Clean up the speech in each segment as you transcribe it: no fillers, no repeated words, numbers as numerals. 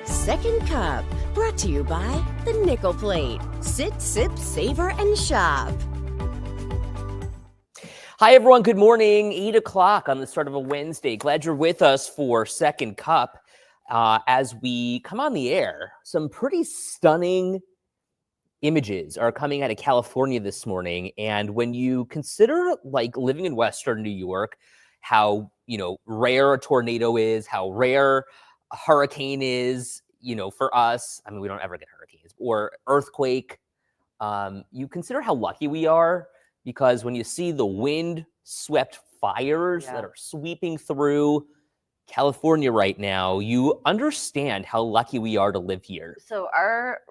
Second Cup, brought to you by the Nickel Plate. Sit, sip, savor, and shop. Hi, everyone. Good morning. 8 o'clock on the start of a Wednesday. Glad you're with us for Second Cup. As we come on the air, some pretty stunning images are coming out of California this morning. And when you consider like living in Western New York, how, rare a tornado is, how rare a hurricane is, for us, I mean, we don't ever get hurricanes or earthquake. You consider how lucky we are, because when you see the wind swept fires that are sweeping through California right now, you understand how lucky we are to live here. So our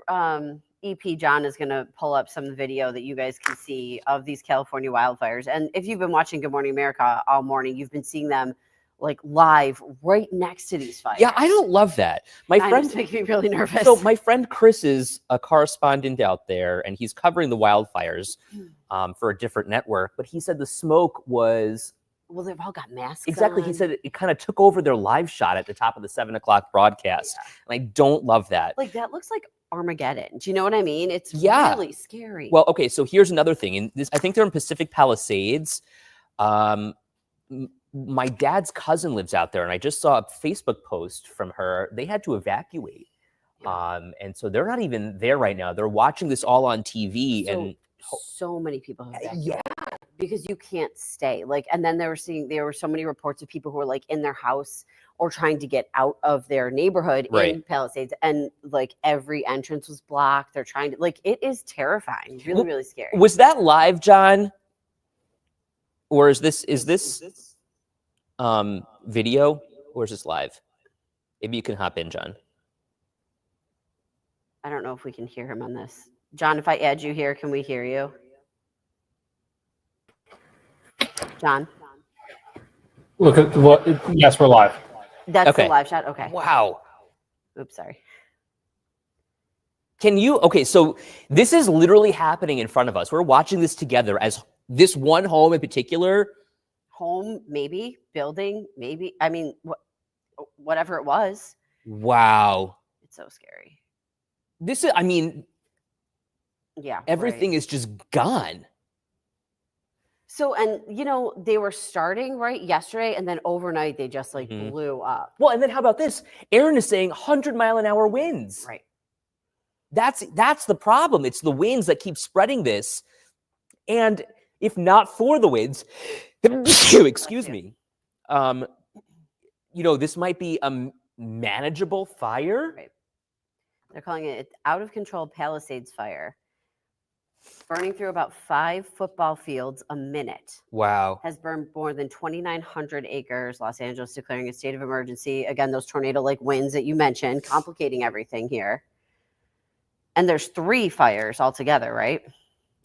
EP John is going to pull up some video that you guys can see of these California wildfires. And if you've been watching Good Morning America all morning, you've been seeing them like live right next to these fires. Yeah, I don't love that. My friend makes me really nervous. So my friend Chris is a correspondent out there, and he's covering the wildfires for a different network. But he said the smoke was... Well, they've all got masks Exactly. on. He said it kind of took over their live shot at the top of the 7 o'clock broadcast. Yeah. And I don't love that. Like, that looks like Armageddon. Do you know what I mean? It's really scary. Well, okay, so here's another thing. And this, I think they're in Pacific Palisades. My dad's cousin lives out there, and I just saw a Facebook post from her. They had to evacuate. And so they're not even there right now. They're watching this all on TV. So many people have evacuated. Because you can't stay. And then there were so many reports of people who were like in their house or trying to get out of their neighborhood in Palisades, and like every entrance was blocked. They're trying to, it is terrifying. Really, really scary. Was that live, John? Or is this video, or is this live? Maybe you can hop in, John. I don't know if we can hear him on this. John, if I add you here, can we hear you? John? Look at what? Yes, we're live. That's the live shot? Okay. Wow. Oops, sorry. Okay, so this is literally happening in front of us. We're watching this together as this one home in particular. Home, maybe. Building, maybe. I mean, whatever it was. Wow. It's so scary. Everything is just gone. So, and they were starting yesterday, and then overnight they just blew up. Well, and then how about this? Aaron is saying 100-mile-an-hour winds. Right. That's the problem. It's the winds that keep spreading this. And if not for the winds, excuse me, this might be a manageable fire. Right. They're calling it out of control Palisades fire. Burning through about 5 football fields a minute. Wow. Has burned more than 2,900 acres. Los Angeles declaring a state of emergency. Again, those tornado-like winds that you mentioned, complicating everything here. And there's 3 fires altogether, right?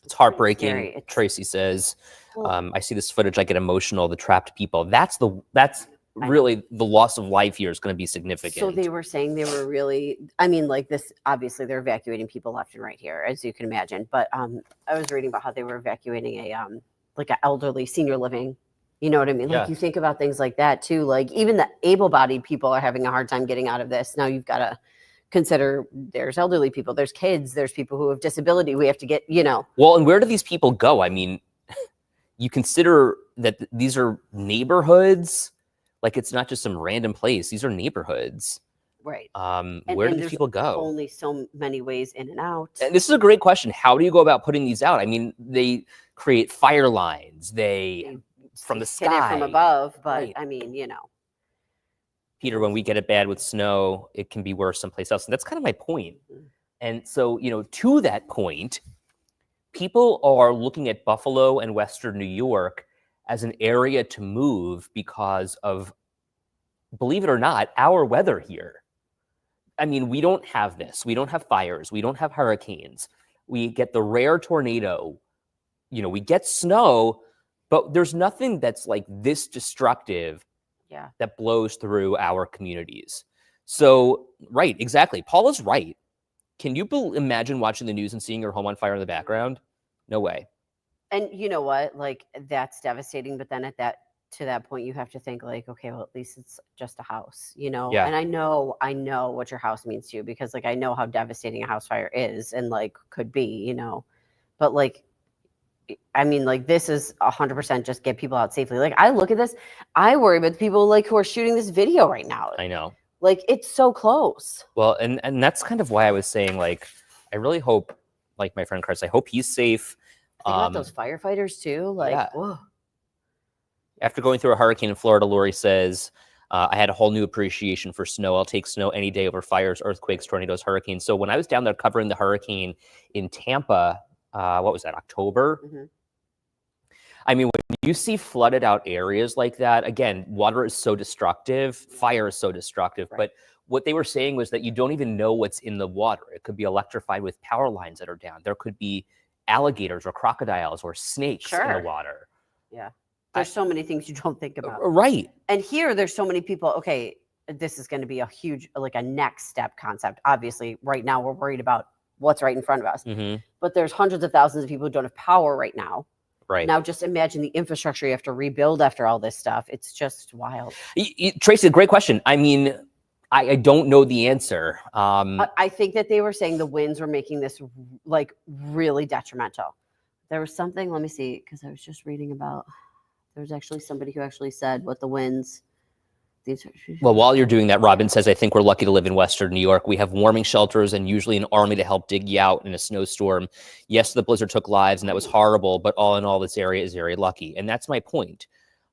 It's heartbreaking. Tracy says, I see this footage, I get emotional. The trapped people. That's really the loss of life here is going to be significant. So they were saying they were really, this, obviously they're evacuating people left and right here, as you can imagine. But I was reading about how they were evacuating an elderly senior living. You know what I mean? You think about things like that too. Even the able-bodied people are having a hard time getting out of this. Now you've got to consider there's elderly people, there's kids, there's people who have disability. We have to get, Well, and where do these people go? I mean, you consider that these are neighborhoods. It's not just some random place. These are neighborhoods. Right. Where do these people go? Only so many ways in and out. And this is a great question. How do you go about putting these out? I mean, they create fire lines. They from the sky. Hit it from above, but right. I mean, Peter, when we get it bad with snow, it can be worse someplace else. And that's kind of my point. Mm-hmm. And so, to that point, people are looking at Buffalo and Western New York as an area to move because of, believe it or not, our weather here. I mean, we don't have this. We don't have fires. We don't have hurricanes. We get the rare tornado. We get snow, but there's nothing that's this destructive that blows through our communities. So, right, exactly. Paula's right. Can you imagine watching the news and seeing your home on fire in the background? No way. And you know what? That's devastating. But then at that to that point, you have to think like, okay, well, at least it's just a house, you know? Yeah. And I know what your house means to you because like I know how devastating a house fire is and like could be, you know. But like, I mean, like this is 100% just get people out safely. Like I look at this, I worry about the people like who are shooting this video right now. I know. Like it's so close. Well, and that's kind of why I was saying, like, I really hope, like my friend Chris, I hope he's safe. Think about those firefighters too. Like, yeah. whoa. After going through a hurricane in Florida, Lori says, I had a whole new appreciation for snow. I'll take snow any day over fires, earthquakes, tornadoes, hurricanes. So when I was down there covering the hurricane in Tampa, what was that, October? Mm-hmm. I mean, when you see flooded out areas like that, again, water is so destructive, fire is so destructive. Right. But what they were saying was that you don't even know what's in the water. It could be electrified with power lines that are down. There could be alligators or crocodiles or snakes in Sure. the water. Yeah. There's so many things you don't think about. Right. And here, there's so many people. Okay, this is going to be a huge, like a next step concept. Obviously, right now we're worried about what's right in front of us. Mm-hmm. But there's hundreds of thousands of people who don't have power right now. Right. Now, just imagine the infrastructure you have to rebuild after all this stuff. It's just wild. Tracy, great question. I mean, I don't know the answer. I think that they were saying the winds were making this like really detrimental. There was something, let me see, because I was just reading about, there was actually somebody who actually said what the winds. Well, while you're doing that, Robin says, I think we're lucky to live in Western New York. We have warming shelters and usually an army to help dig you out in a snowstorm. Yes, the blizzard took lives and that was horrible, but all in all, this area is very lucky. And that's my point.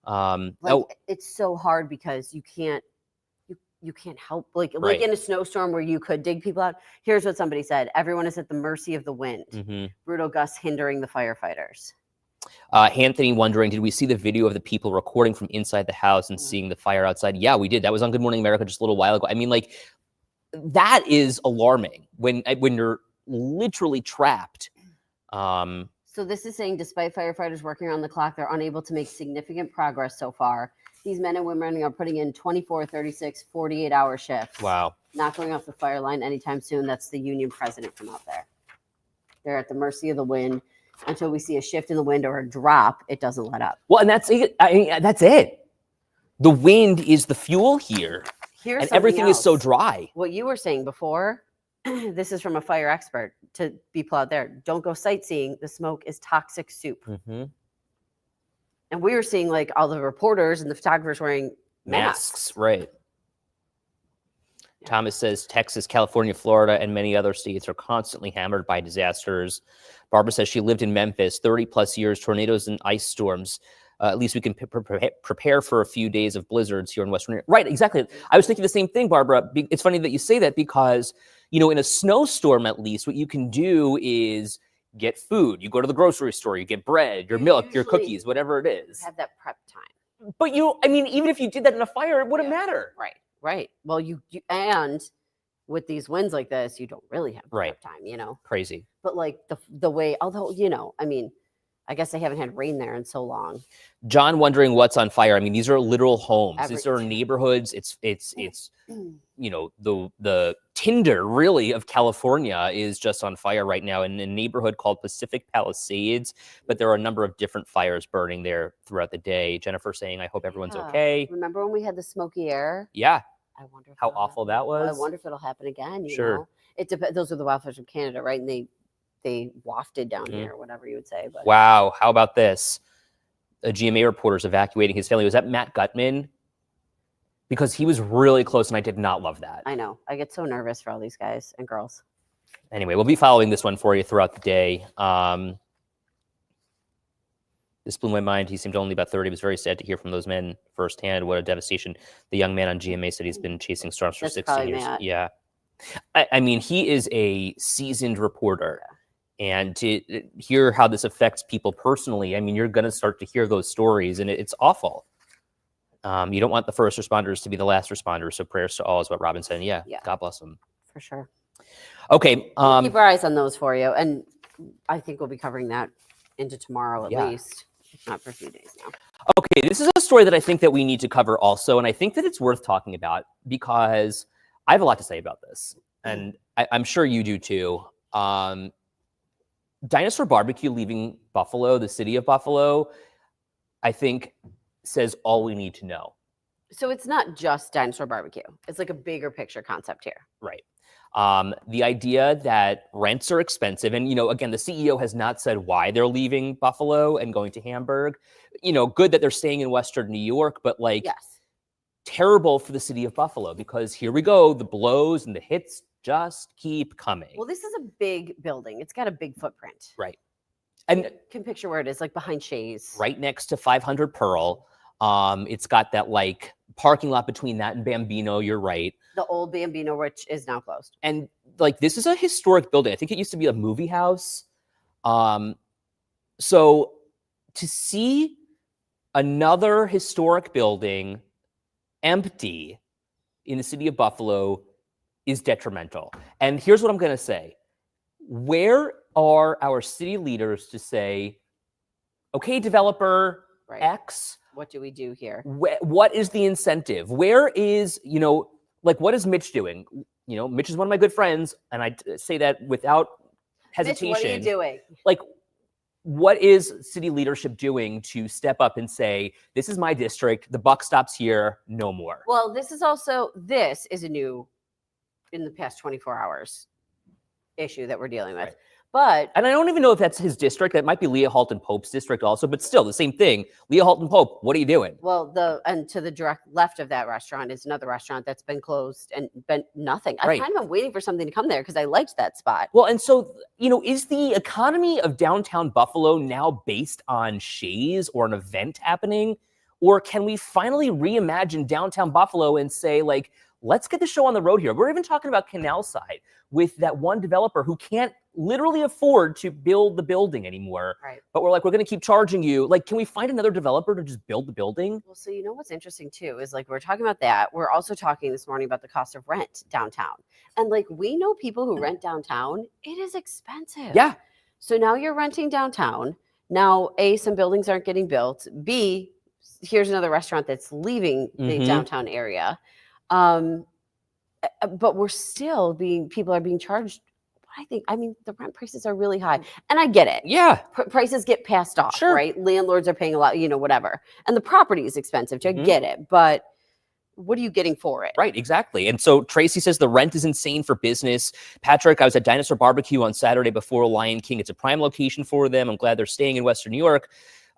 It's so hard because you can't help like Right. in a snowstorm where you could dig people out. Here's what somebody said: everyone is at the mercy of the wind. Mm-hmm. Brutal gusts hindering the firefighters. Anthony wondering, did we see the video of the people recording from inside the house and seeing the fire outside? Yeah, we did. That was on Good Morning America just a little while ago. I mean, like, that is alarming when you're literally trapped. So this is saying, despite firefighters working around the clock, they're unable to make significant progress so far. These men and women are putting in 24, 36, 48-hour shifts. Wow. Not going off the fire line anytime soon. That's the union president from out there. They're at the mercy of the wind. Until we see a shift in the wind or a drop, it doesn't let up. Well, and that's it. I mean, that's it. The wind is the fuel here. Here's and everything else. is so dry. What you were saying before, this is from a fire expert to people out there. Don't go sightseeing. The smoke is toxic soup. Mm-hmm. And we were seeing like all the reporters and the photographers wearing masks. Right. Thomas says Texas, California, Florida, and many other states are constantly hammered by disasters. Barbara says she lived in Memphis 30 plus years, tornadoes and ice storms. At least we can prepare for a few days of blizzards here in Western Europe. Right, exactly. I was thinking the same thing, Barbara. It's funny that you say that because, you know, in a snowstorm, at least, what you can do is get food. You go to the grocery store, you get bread, your milk, your cookies, whatever it is. Have that prep time. But I mean, even if you did that in a fire, it wouldn't matter. Right. Well, you and with these winds like this, you don't really have prep time, you know. Crazy. But like the way, although, you know, I mean, I guess they haven't had rain there in so long. John wondering what's on fire. I mean, these are literal homes. These are neighborhoods. It's you know, the Tinder really of California is just on fire right now in a neighborhood called Pacific Palisades. But there are a number of different fires burning there throughout the day. Jennifer saying, I hope everyone's okay. Remember when we had the smoky air? Yeah. I wonder if how awful that was. I wonder if it'll happen again. You Sure. know? It depends. Those are the wildfires from Canada, right? And they wafted down here, whatever you would say. But wow. How about this? A GMA reporter is evacuating his family. Was that Matt Gutman? Because he was really close, and I did not love that. I know. I get so nervous for all these guys and girls. Anyway, we'll be following this one for you throughout the day. This blew my mind. He seemed only about 30. It was very sad to hear from those men firsthand. What a devastation. The young man on GMA said he's been chasing storms for 16 years. Matt. Yeah. I mean, he is a seasoned reporter. And to hear how this affects people personally, I mean, you're going to start to hear those stories, and it's awful. You don't want the first responders to be the last responders. So prayers to all is what Robin said. Yeah. God bless them. For sure. Okay. We'll keep our eyes on those for you. And I think we'll be covering that into tomorrow at least. If not for a few days now. Okay, this is a story that I think that we need to cover also, and I think that it's worth talking about because I have a lot to say about this, and I'm sure you do too. Dinosaur Barbecue leaving Buffalo, the city of Buffalo, I think says all we need to know. So it's not just Dinosaur Barbecue. It's like a bigger picture concept here. Right. The idea that rents are expensive, and again, the CEO has not said why they're leaving Buffalo and going to Hamburg. Good that they're staying in Western New York, but Yes. terrible for the city of Buffalo, because here we go, the blows and the hits just keep coming. Well, this is a big building. It's got a big footprint. Right. And You can picture where it is, like behind Shays. right next to 500 Pearl, it's got that parking lot between that and Bambino. You're right. The old Bambino, which is now closed. And this is a historic building. I think it used to be a movie house. So to see another historic building empty in the city of Buffalo is detrimental. And here's what I'm going to say. Where are our city leaders to say, okay, developer Right. X, What do we do here? what is the incentive? Where is, what is Mitch doing? Mitch is one of my good friends, and I say that without hesitation. Mitch, what are you doing? What is city leadership doing to step up and say, this is my district, the buck stops here, no more? Well, this is a new, in the past 24 hours, issue that we're dealing with. Right. But And I don't even know if that's his district. That might be Leah Halton Pope's district also, but still the same thing. Leah Halton Pope, what are you doing? well, and to the direct left of that restaurant is another restaurant that's been closed and been nothing. Right. I've kind of been waiting for something to come there because I liked that spot. Well, and so, is the economy of downtown Buffalo now based on Shays or an event happening? Or can we finally reimagine downtown Buffalo and say, let's get the show on the road here? We're even talking about Canal Side with that one developer who can't literally afford to build the building anymore. Right. But we're we're going to keep charging you. Can we find another developer to just build the building? Well, so what's interesting too is we're talking about that. We're also talking this morning about the cost of rent downtown. And we know people who rent downtown, it is expensive. Yeah. So now you're renting downtown. Now, A, some buildings aren't getting built. B, here's another restaurant that's leaving the Mhm. downtown area. But people are being charged. I mean, the rent prices are really high. And I get it. Yeah. Prices get passed off, Sure. right? Landlords are paying a lot, whatever. And the property is expensive, too. I Mhm. get it. But what are you getting for it? Right, exactly. And so Tracy says the rent is insane for business. Patrick, I was at Dinosaur Barbecue on Saturday before Lion King. It's a prime location for them. I'm glad they're staying in Western New York.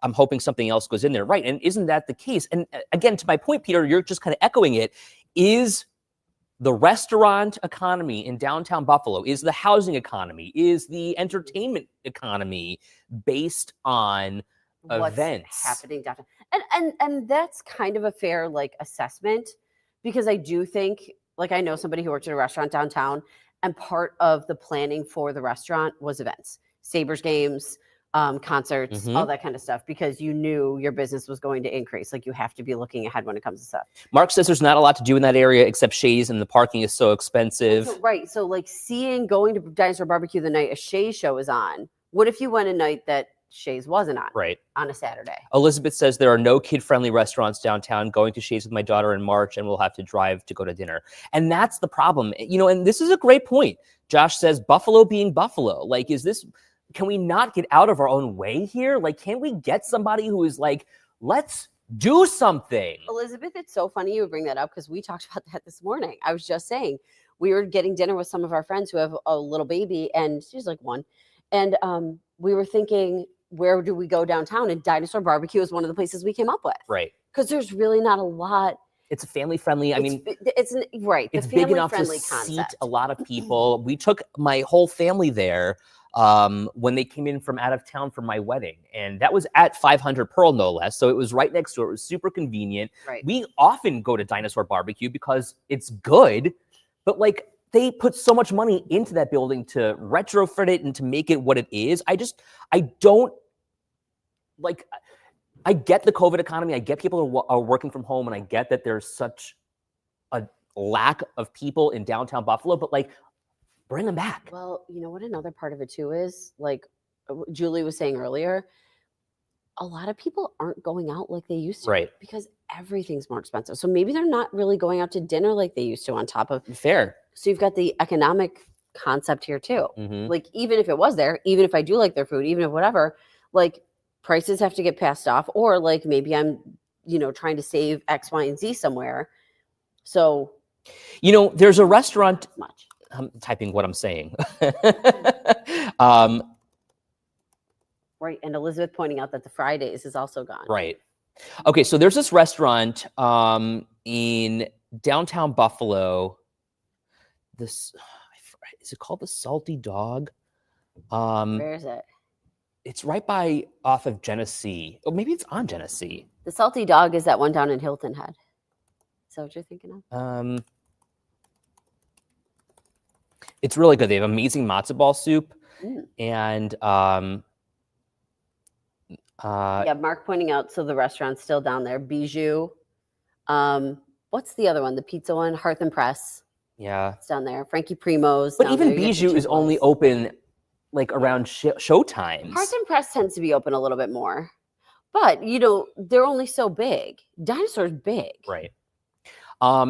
I'm hoping something else goes in there. Right. And isn't that the case? And again, to my point, Peter, you're just kind of echoing it. Is the restaurant economy in downtown Buffalo, is the housing economy, is the entertainment economy based on What's events happening downtown? And that's kind of a fair assessment, because I do think I know somebody who worked at a restaurant downtown, and part of the planning for the restaurant was events, Sabres games, concerts, all that kind of stuff, because you knew your business was going to increase. You have to be looking ahead when it comes to stuff. Mark says there's not a lot to do in that area except Shays, and the parking is so expensive. So going to Dinosaur Barbecue the night a Shays show is on. What if you went a night that Shays wasn't on? Right. On a Saturday. Elizabeth says there are no kid-friendly restaurants downtown. Going to Shays with my daughter in March, and we'll have to drive to go to dinner. And that's the problem. And this is a great point. Josh says Buffalo being Buffalo. Can we not get out of our own way here? Can we get somebody who is let's do something? Elizabeth, it's so funny you would bring that up, because we talked about that this morning. I was just saying, we were getting dinner with some of our friends who have a little baby, and she's one. And we were thinking, where do we go downtown? And Dinosaur Barbecue is one of the places we came up with. Right. Because there's really not a lot. It's family friendly. It's right. It's big enough to seat a lot of people. We took my whole family there when they came in from out of town for my wedding. And that was at 500 Pearl, no less. So it was right next door. It was super convenient. Right. We often go to Dinosaur Barbecue because it's good, but they put so much money into that building to retrofit it and to make it what it is. I get the COVID economy. I get people who are working from home, and I get that there's such a lack of people in downtown Buffalo, but bring them back. Well, you know what another part of it too is, Julie was saying earlier, a lot of people aren't going out like they used to. Right. Because everything's more expensive. So maybe they're not really going out to dinner like they used to, on top of. Fair. So you've got the economic concept here too. Mhm. Even if it was there, even if I do like their food, even if whatever, prices have to get passed off, or maybe I'm trying to save X, Y, and Z somewhere. So There's a restaurant. much. I'm typing what I'm saying. Right. And Elizabeth pointing out that the Fridays is also gone. Right. Okay, so there's this restaurant in downtown Buffalo. Is it called the Salty Dog? Where is it? It's right by off of Genesee. Oh, maybe it's on Genesee. The Salty Dog is that one down in Hilton Head. Is that what you're thinking of? It's really good. They have amazing matzo ball soup, Mm. and Yeah, Mark pointing out, so the restaurant's still down there. Bijou. What's the other one? The pizza one? Hearth and Press. yeah. It's down there. Frankie Primo's. But down even there. You get the Bijou is only Chipotles. open like around show times. Hearth and Press tends to be open a little bit more. But, they're only so big. Dinosaur's big. Right.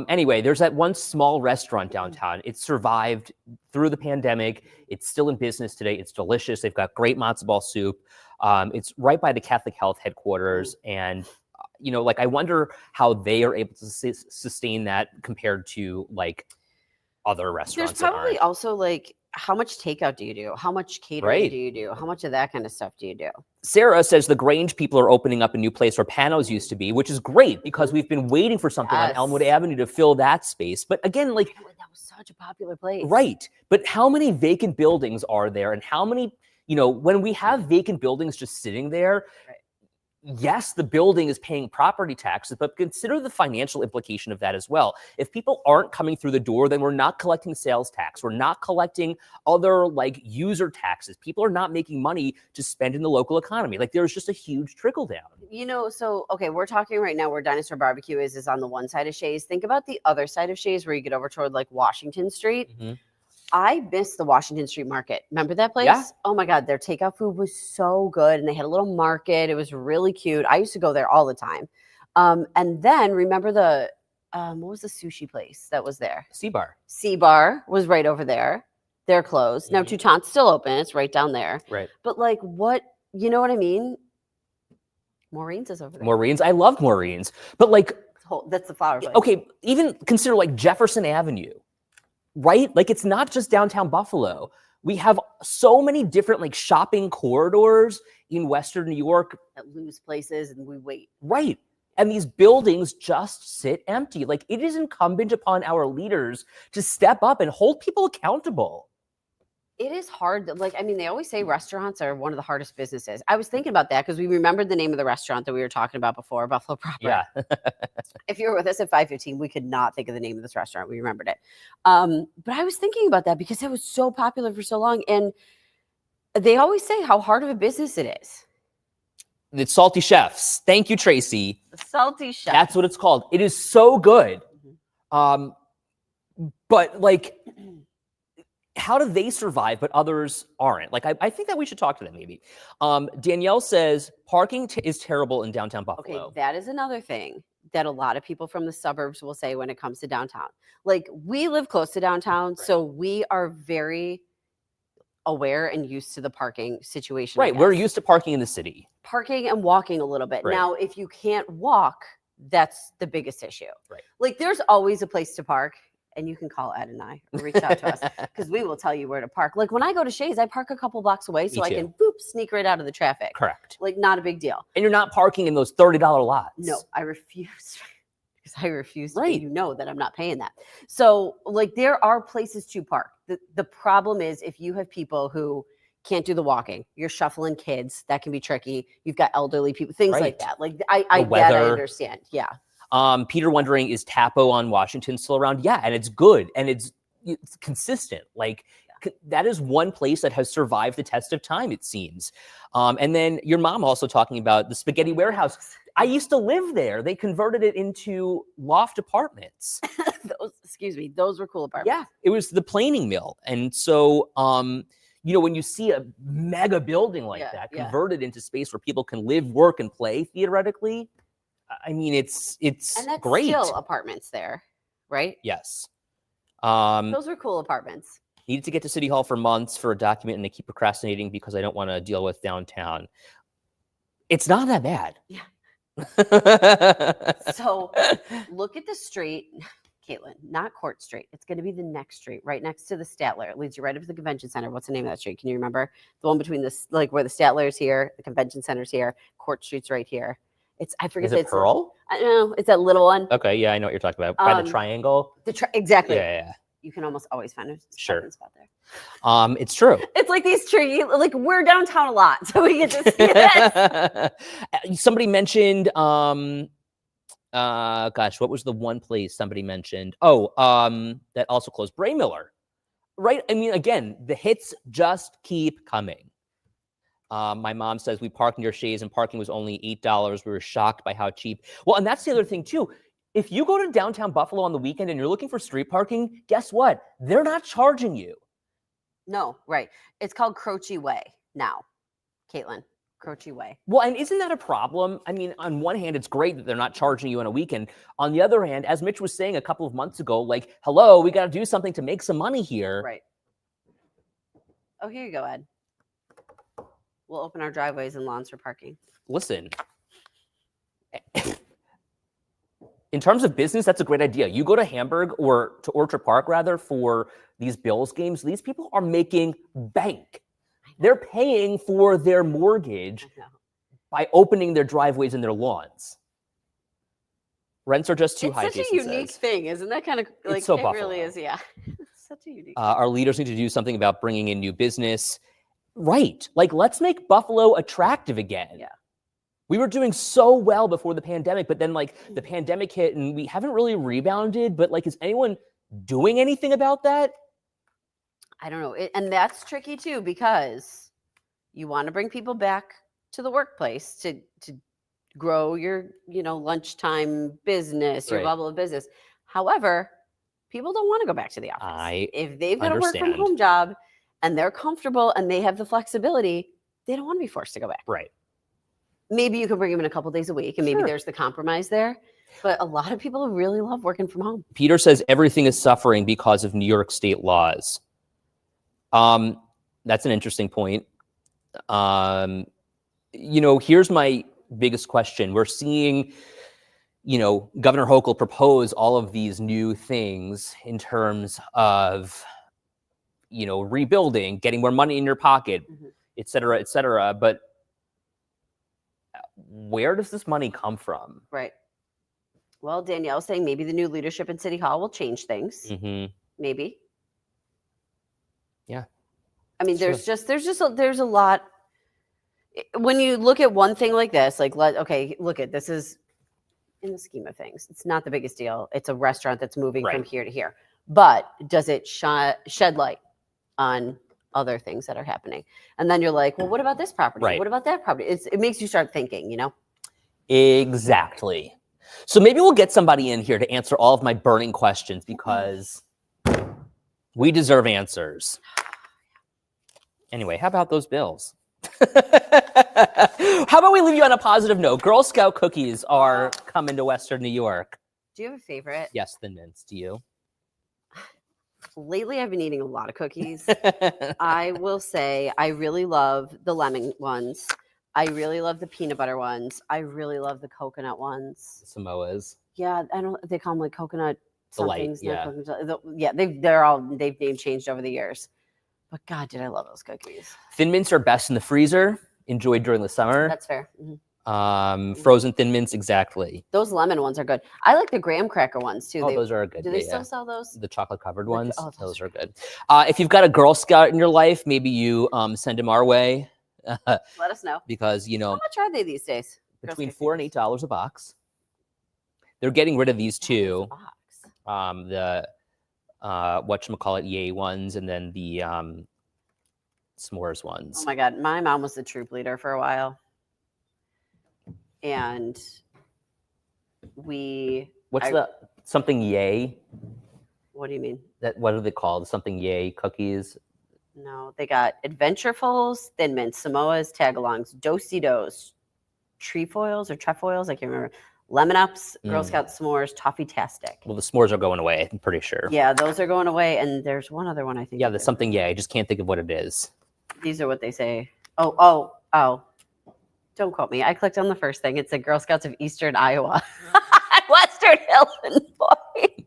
Anyway, there's that one small restaurant downtown. It survived through the pandemic. It's still in business today. It's delicious. They've got great matzo ball soup. It's right by the Catholic Health headquarters. And, I wonder how they are able to sustain that compared to like other restaurants. There's probably also how much takeout do you do? How much catering Right. do you do? How much of that kind of stuff do you do? Sarah says the Grange people are opening up a new place where Panos used to be, which is great because we've been waiting for something on Yes. Elmwood Avenue to fill that space. But again, That was such a popular place. right. But how many vacant buildings are there? And how many, when we have vacant buildings just sitting there, Right. yes, the building is paying property taxes, but consider the financial implication of that as well. If people aren't coming through the door, then we're not collecting sales tax. We're not collecting other user taxes. People are not making money to spend in the local economy. There's just a huge trickle down. Okay, we're talking right now where Dinosaur Barbecue is on the one side of Shays. Think about the other side of Shays where you get over toward Washington Street. I miss the Washington Street Market. Remember that place? Yeah. Oh my God, their takeout food was so good. And they had a little market. It was really cute. I used to go there all the time. And then remember what was the sushi place that was there? C-Bar. C-Bar was right over there. They're closed. Now Mhm. Toutan's still open. It's right down there. Right. But what, you know what I mean? Maureen's is over there. Maureen's. I love Maureen's. But That's the flower place. okay, even consider Jefferson Avenue, right? It's not just downtown Buffalo. We have so many different shopping corridors in Western New York, That lose places and we wait. right? And these buildings just sit empty. It is incumbent upon our leaders to step up and hold people accountable. It is hard. They always say restaurants are one of the hardest businesses. I was thinking about that because we remembered the name of the restaurant that we were talking about before, Buffalo Proper. Yeah. If you were with us at 5:15, we could not think of the name of this restaurant. We remembered it. But I was thinking about that because it was so popular for so long. And they always say how hard of a business it is. It's Salty Chefs. Thank you, Tracy. The Salty Chef. That's what it's called. It is so good. But how do they survive, but others aren't? I think that we should talk to them maybe. Danielle says parking is terrible in downtown Buffalo. Okay, that is another thing that a lot of people from the suburbs will say when it comes to downtown. We live close to downtown, so we are very aware and used to the parking situation. I Right, we're guess. used to parking in the city. Parking and walking a little bit. Right. Now, if you can't walk, that's the biggest issue. Right. There's always a place to park, and you can call Ed and I or reach out to us because we will tell you where to park. When I go to Shays, I park a couple blocks away so I can sneak right out of the traffic. Correct. Not a big deal. And you're not parking in those $30 lots. No, I refuse. Because I refuse to. Right. You know that I'm not paying that. So, there are places to park. The problem is if you have people who can't do the walking, you're shuffling kids, that can be tricky. You've got elderly people, things like Right. that. I that I weather. understand. Yeah. Peter wondering, is Tapo on Washington still around? Yeah, and it's good and it's consistent. That is one place that has survived the test of time, it seems. And then your mom also talking about the Spaghetti Warehouse. I used to live there. They converted it into loft apartments. Those were cool apartments. Yeah, it was the planing mill. And so, when you see a mega building like that converted into space where people can live, work, and play theoretically, it's And that's great. still apartments there, right? Yes. Those were cool apartments. Needed to get to City Hall for months for a document, and I keep procrastinating because I don't want to deal with downtown. It's not that bad. Yeah. So look at the street, Caitlin, not Court Street. It's going to be the next street, right next to the Statler. It leads you right up to the convention center. What's the name of that street? Can you remember? The one between this, like where the Statler is here, the convention center's here, Court Street's right here. I forget. Is it Pearl? I don't know. It's that little one. Okay, yeah, I know what you're talking about. By the triangle. Exactly. Yeah. You can almost always find a Sure. parking spot there. It's true. It's like these trees. Like we're downtown a lot, so we get to see it. Somebody mentioned, gosh, what was the one place somebody mentioned? Oh, that also closed, Bray Miller, right? I mean, again, the hits just keep coming. My mom says we parked near Shays and parking was only $8. We were shocked by how cheap. Well, and that's the other thing too. If you go to downtown Buffalo on the weekend and you're looking for street parking, guess what? They're not charging you. No, right. It's called Croce Way now, Caitlin. Croce Way. Well, and isn't that a problem? I mean, on one hand, it's great that they're not charging you on a weekend. On the other hand, as Mitch was saying a couple of months ago, like, hello, we got to do something to make some money here. Right. Oh, here you go, Ed. We'll open our driveways and lawns for parking. Listen, in terms of business, that's a great idea. You go to Hamburg or to Orchard Park, rather, for these Bills games. These people are making bank. They're paying for their mortgage by opening their driveways and their lawns. Rents are just too high. It's such a unique thing, isn't that kind of like it's so it Buffalo. really is? Yeah, it's such a unique. Our leaders need to do something about bringing in new business. Right. Like, let's make Buffalo attractive again. Yeah. We were doing so well before the pandemic, but then like the pandemic hit and we haven't really rebounded. But like, is anyone doing anything about that? I don't know. And that's tricky too, because you want to bring people back to the workplace to grow your, lunchtime business, your Right. bubble of business. However, people don't want to go back to the office. If they've got a work from understand. home job and they're comfortable and they have the flexibility, they don't want to be forced to go back. Right. Maybe you can bring them in a couple days a week and maybe Sure. there's the compromise there. But a lot of people really love working from home. Peter says everything is suffering because of New York State laws. That's an interesting point. Here's my biggest question. We're seeing, Governor Hochul propose all of these new things in terms of, rebuilding, getting more money in your pocket, et cetera, et cetera. But where does this money come from? Right. Well, Danielle's saying maybe the new leadership in City Hall will change things. Mm-hmm. Maybe. Yeah. I mean, there's a lot. When you look at one thing like this, look at this is in the scheme of things, it's not the biggest deal. It's a restaurant that's moving from Right. here to here. But does it shed light on other things that are happening? And then you're like, well, what about this property? Right. What about that property? It makes you start thinking, Exactly. So maybe we'll get somebody in here to answer all of my burning questions because we deserve answers. Anyway, how about those bills? How about we leave you on a positive note? Girl Scout cookies are coming to Western New York. Do you have a favorite? Yes, Thin Mints. Do you? Lately, I've been eating a lot of cookies. I will say I really love the lemon ones. I really love the peanut butter ones. I really love the coconut ones. Samoas. Yeah, they call them like coconut Delight, somethings. yeah. They've name changed over the years. But God, did I love those cookies. Thin Mints are best in the freezer. Enjoyed during the summer. That's fair. Mhm. Frozen Thin Mints, exactly. Those lemon ones are good. I like the graham cracker ones too. Oh, those are good. Do they yeah, still yeah. sell those? The chocolate covered The- ones? oh, those those are good. If you've got a Girl Scout in your life, maybe you send them our way Let us know. because, How much are they these days? Girl between Scout $4 and $8 a box. They're getting rid of these cookies? two. Box. The whatchamacallit yay ones and then the s'mores ones. Oh my God. My mom was the troop leader for a while. And What's I- the something yay? what do you mean? What are they called? Something yay cookies? No, they got Adventurefuls, Thin Mints, Samoas, Tagalongs, Do-si-dos, trefoils or trefoils, I can't remember. Lemon Ups, Girl Scout s'mores, Toffee-tastic. Well, the s'mores are going away, I'm pretty sure. Yeah, those are going away. And there's one other one I think. Yeah, there's something yay. I just can't think of what it is. These are what they say. Oh. Don't quote me. I clicked on the first thing. It said Girl Scouts of Eastern Iowa. Western Illinois.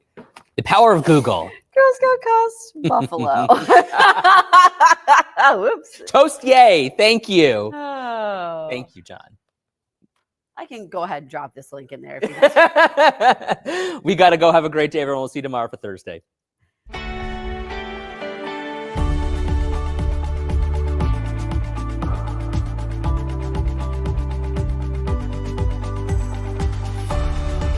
The power of Google. Girl Scout costs Buffalo. Whoops. Toast yay. Thank you. Oh. Thank you, John. I can go ahead and drop this link in there if you guys We got to go. Have a great day, everyone. We'll see you tomorrow for Thursday.